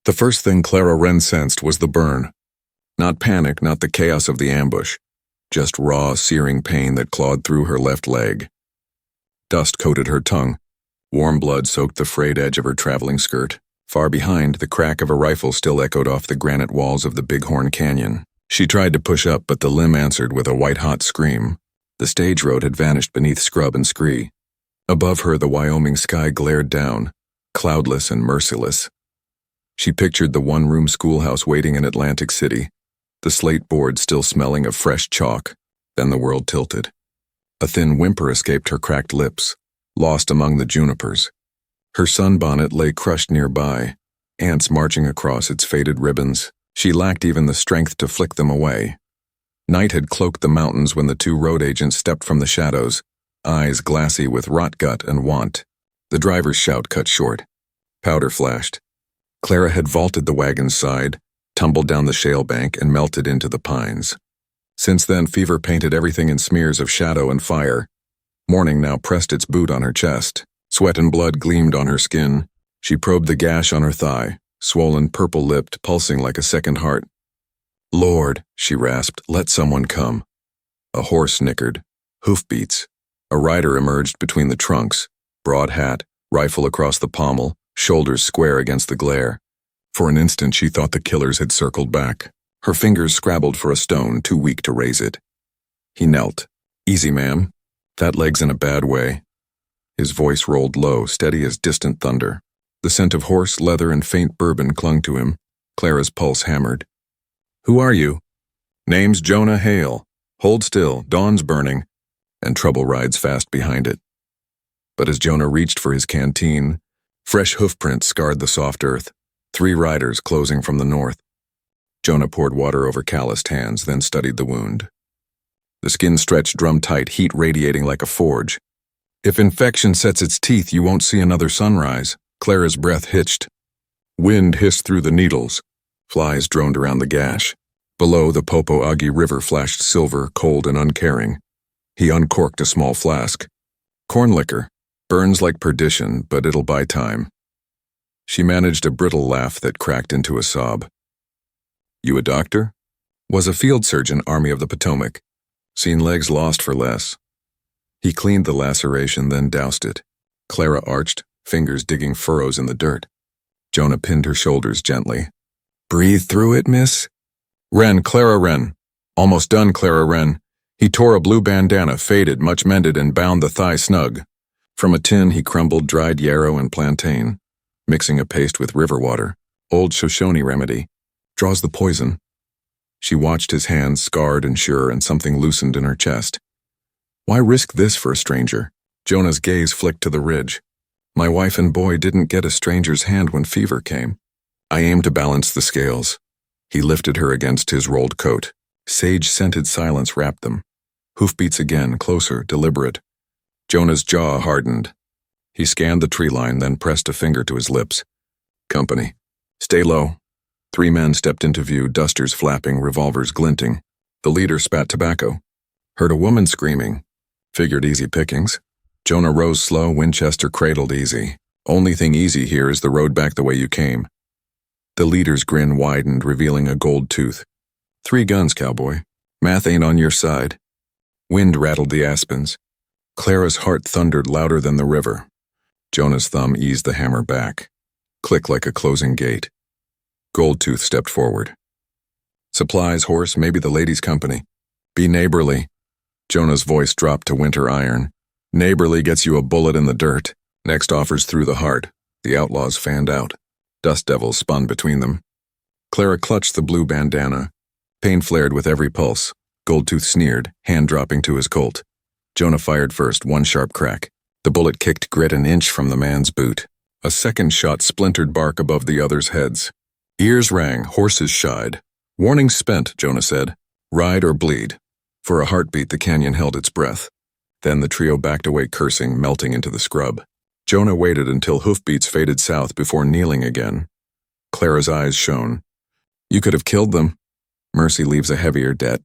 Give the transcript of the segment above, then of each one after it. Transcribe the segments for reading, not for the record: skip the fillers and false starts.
The first thing Clara Wren sensed was the burn. Not panic, not the chaos of the ambush. Just raw, searing pain that clawed through her left leg. Dust coated her tongue. Warm blood soaked the frayed edge of her traveling skirt. Far behind, the crack of a rifle still echoed off the granite walls of the Bighorn Canyon. She tried to push up, but the limb answered with a white-hot scream. The stage road had vanished beneath scrub and scree. Above her, the Wyoming sky glared down, cloudless and merciless. She pictured the one-room schoolhouse waiting in Atlantic City, the slate board still smelling of fresh chalk. Then the world tilted. A thin whimper escaped her cracked lips, lost among the junipers. Her sunbonnet lay crushed nearby, ants marching across its faded ribbons. She lacked even the strength to flick them away. Night had cloaked the mountains when the two road agents stepped from the shadows, eyes glassy with rot gut and want. The driver's shout cut short. Powder flashed. Clara had vaulted the wagon's side, tumbled down the shale bank, and melted into the pines. Since then, fever painted everything in smears of shadow and fire. Morning now pressed its boot on her chest. Sweat and blood gleamed on her skin. She probed the gash on her thigh, swollen, purple-lipped, pulsing like a second heart. "Lord," she rasped, "let someone come." A horse nickered. Hoofbeats. A rider emerged between the trunks, broad hat, rifle across the pommel, shoulders square against the glare. For an instant she thought the killers had circled back. Her fingers scrabbled for a stone, too weak to raise it. He knelt. "Easy, ma'am. That leg's in a bad way." His voice rolled low, steady as distant thunder. The scent of horse, leather, and faint bourbon clung to him. Clara's pulse hammered. "Who are you?" "Name's Jonah Hale. Hold still, dawn's burning." And trouble rides fast behind it. But as Jonah reached for his canteen, fresh hoofprints scarred the soft earth. 3 riders closing from the north. Jonah poured water over calloused hands, then studied the wound. The skin stretched drum-tight, heat radiating like a forge. "If infection sets its teeth, you won't see another sunrise." Clara's breath hitched. Wind hissed through the needles. Flies droned around the gash. Below, the Popo-Agi River flashed silver, cold and uncaring. He uncorked a small flask. "Corn liquor. Burns like perdition, but it'll buy time." She managed a brittle laugh that cracked into a sob. "You a doctor?" "Was a field surgeon, Army of the Potomac. Seen legs lost for less." He cleaned the laceration, then doused it. Clara arched, fingers digging furrows in the dirt. Jonah pinned her shoulders gently. "Breathe through it, miss." "Wren, Clara Wren." "Almost done, Clara Wren." He tore a blue bandana, faded, much mended, and bound the thigh snug. From a tin he crumbled dried yarrow and plantain, mixing a paste with river water. Old Shoshone remedy. Draws the poison. She watched his hands, scarred and sure, and something loosened in her chest. Why risk this for a stranger? Jonah's gaze flicked to the ridge. My wife and boy didn't get a stranger's hand when fever came. I aimed to balance the scales. He lifted her against his rolled coat. Sage-scented silence wrapped them. Hoofbeats again, closer, deliberate. Jonah's jaw hardened. He scanned the tree line, then pressed a finger to his lips. "Company. Stay low." 3 men stepped into view, dusters flapping, revolvers glinting. The leader spat tobacco. Heard a woman screaming. Figured easy pickings. Jonah rose slow, Winchester cradled easy. "Only thing easy here is the road back the way you came." The leader's grin widened, revealing a gold tooth. 3 guns, cowboy. Math ain't on your side." Wind rattled the aspens. Clara's heart thundered louder than the river. Jonah's thumb eased the hammer back. Click like a closing gate. Goldtooth stepped forward. "Supplies, horse, maybe the ladies' company. Be neighborly." Jonah's voice dropped to winter iron. "Neighborly gets you a bullet in the dirt. Next offers through the heart." The outlaws fanned out. Dust devils spun between them. Clara clutched the blue bandana. Pain flared with every pulse. Goldtooth sneered, hand dropping to his Colt. Jonah fired first, one sharp crack. The bullet kicked grit an inch from the man's boot. A second shot splintered bark above the others' heads. Ears rang, horses shied. "Warning spent," Jonah said. "Ride or bleed." For a heartbeat, the canyon held its breath. Then the trio backed away cursing, melting into the scrub. Jonah waited until hoofbeats faded south before kneeling again. Clara's eyes shone. "You could have killed them. Mercy leaves a heavier debt."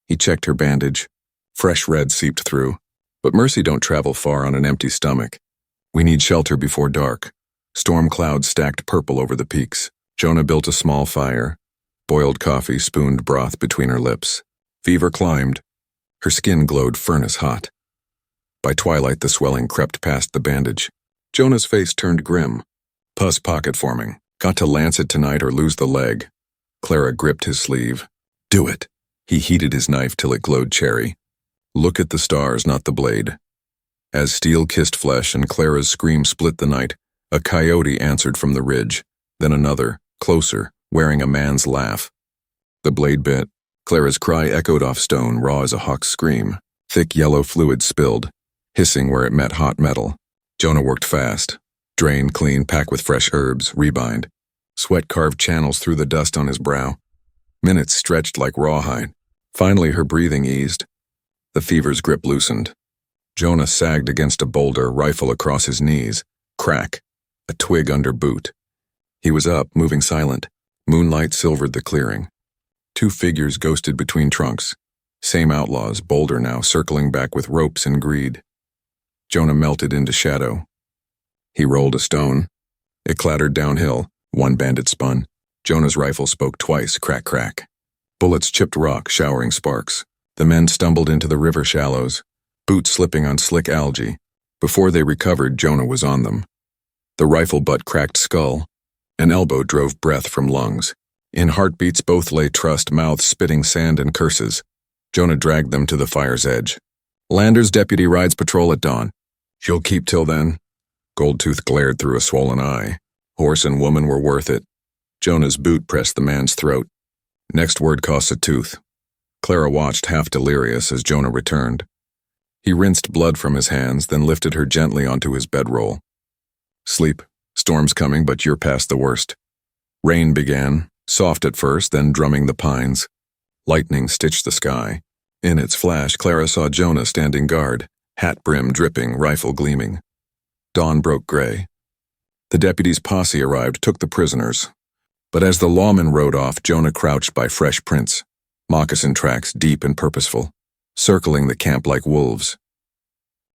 He checked her bandage. Fresh red seeped through. "But Mercy don't travel far on an empty stomach. We need shelter before dark." Storm clouds stacked purple over the peaks. Jonah built a small fire. Boiled coffee spooned broth between her lips. Fever climbed. Her skin glowed furnace hot. By twilight, the swelling crept past the bandage. Jonah's face turned grim. Pus pocket forming. Got to lance it tonight or lose the leg. Clara gripped his sleeve. Do it. He heated his knife till it glowed cherry. Look at the stars, not the blade. As steel kissed flesh and Clara's scream split the night, a coyote answered from the ridge, then another, closer, wearing a man's laugh. The blade bit. Clara's cry echoed off stone, raw as a hawk's scream. Thick yellow fluid spilled, hissing where it met hot metal. Jonah worked fast. Drain, clean, pack with fresh herbs, rebind. Sweat carved channels through the dust on his brow. Minutes stretched like rawhide. Finally, her breathing eased. The fever's grip loosened. Jonah sagged against a boulder, rifle across his knees. Crack. A twig under boot. He was up, moving silent. Moonlight silvered the clearing. 2 figures ghosted between trunks. Same outlaws, boulder now, circling back with ropes and greed. Jonah melted into shadow. He rolled a stone. It clattered downhill. 1 bandit spun. Jonah's rifle spoke twice, crack, crack. Bullets chipped rock, showering sparks. The men stumbled into the river shallows, boots slipping on slick algae. Before they recovered, Jonah was on them. The rifle butt cracked skull. An elbow drove breath from lungs. In heartbeats both lay trussed, mouths spitting sand and curses. Jonah dragged them to the fire's edge. Lander's deputy rides patrol at dawn. You'll keep till then? Goldtooth glared through a swollen eye. Horse and woman were worth it. Jonah's boot pressed the man's throat. Next word costs a tooth. Clara watched, half delirious, as Jonah returned. He rinsed blood from his hands, then lifted her gently onto his bedroll. Sleep. Storm's coming, but you're past the worst. Rain began, soft at first, then drumming the pines. Lightning stitched the sky. In its flash, Clara saw Jonah standing guard, hat brim dripping, rifle gleaming. Dawn broke gray. The deputy's posse arrived, took the prisoners. But as the lawmen rode off, Jonah crouched by fresh prints, moccasin tracks deep and purposeful, circling the camp like wolves.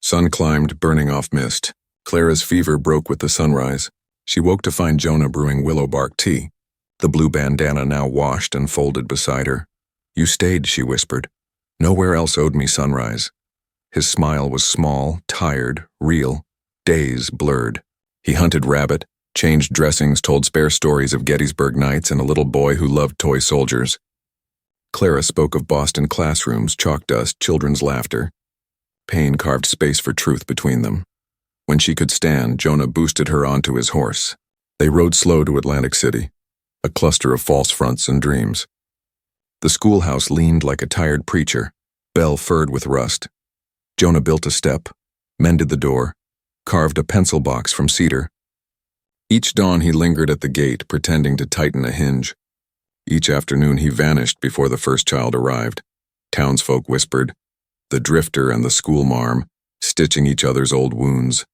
Sun climbed, burning off mist. Clara's fever broke with the sunrise. She woke to find Jonah brewing willow bark tea, the blue bandana now washed and folded beside her. You stayed, she whispered. Nowhere else owed me sunrise. His smile was small, tired, real, days blurred. He hunted rabbit, changed dressings, told spare stories of Gettysburg nights and a little boy who loved toy soldiers. Clara spoke of Boston classrooms, chalk dust, children's laughter. Pain carved space for truth between them. When she could stand, Jonah boosted her onto his horse. They rode slow to Atlantic City, a cluster of false fronts and dreams. The schoolhouse leaned like a tired preacher, bell furred with rust. Jonah built a step, mended the door, carved a pencil box from cedar. Each dawn he lingered at the gate, pretending to tighten a hinge. Each afternoon he vanished before the first child arrived. Townsfolk whispered, the drifter and the schoolmarm, stitching each other's old wounds.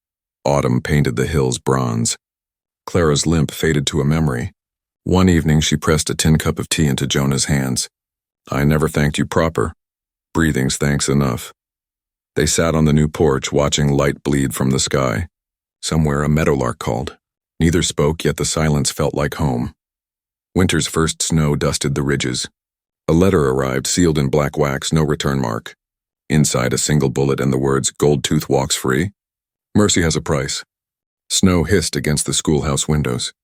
Autumn painted the hills bronze. Clara's limp faded to a memory. One evening she pressed a tin cup of tea into Jonah's hands. I never thanked you proper. Breathing's thanks enough. They sat on the new porch, watching light bleed from the sky. Somewhere a meadowlark called. Neither spoke, yet the silence felt like home. Winter's first snow dusted the ridges. A letter arrived, sealed in black wax, no return mark. Inside, a single bullet and the words, Goldtooth walks free. Mercy has a price. Snow hissed against the schoolhouse windows.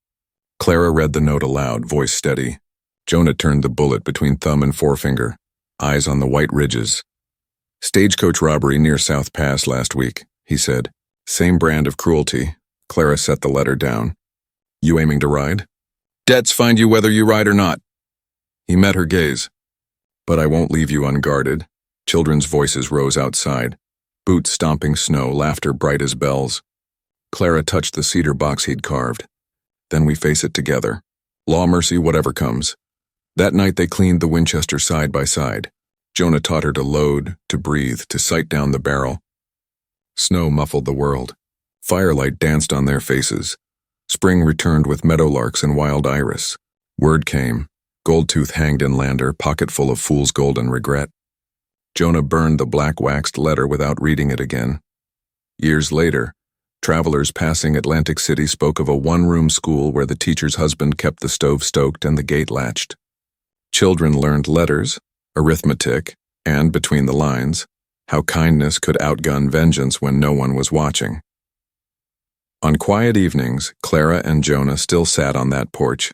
Clara read the note aloud, voice steady. Jonah turned the bullet between thumb and forefinger, eyes on the white ridges. Stagecoach robbery near South Pass last week, he said. Same brand of cruelty. Clara set the letter down. You aiming to ride? Debts find you whether you ride or not. He met her gaze. But I won't leave you unguarded. Children's voices rose outside. Boots stomping snow, laughter bright as bells. Clara touched the cedar box he'd carved. Then we face it together. Law, mercy, whatever comes. That night they cleaned the Winchester side by side. Jonah taught her to load, to breathe, to sight down the barrel. Snow muffled the world. Firelight danced on their faces. Spring returned with meadowlarks and wild iris. Word came. Goldtooth hanged in Lander, pocket full of fool's gold and regret. Jonah burned the black waxed letter without reading it again. Years later, Travelers passing Atlantic City spoke of a one-room school where the teacher's husband kept the stove stoked and the gate latched. Children learned letters, arithmetic, and, between the lines, how kindness could outgun vengeance when no one was watching. On quiet evenings, Clara and Jonah still sat on that porch,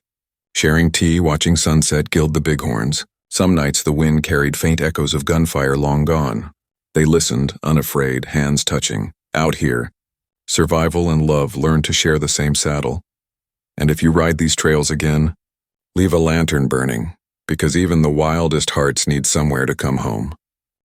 sharing tea, watching sunset gild the Bighorns. Some nights the wind carried faint echoes of gunfire long gone. They listened, unafraid, hands touching. Out here, survival and love learn to share the same saddle. And if you ride these trails again, leave a lantern burning, because even the wildest hearts need somewhere to come home.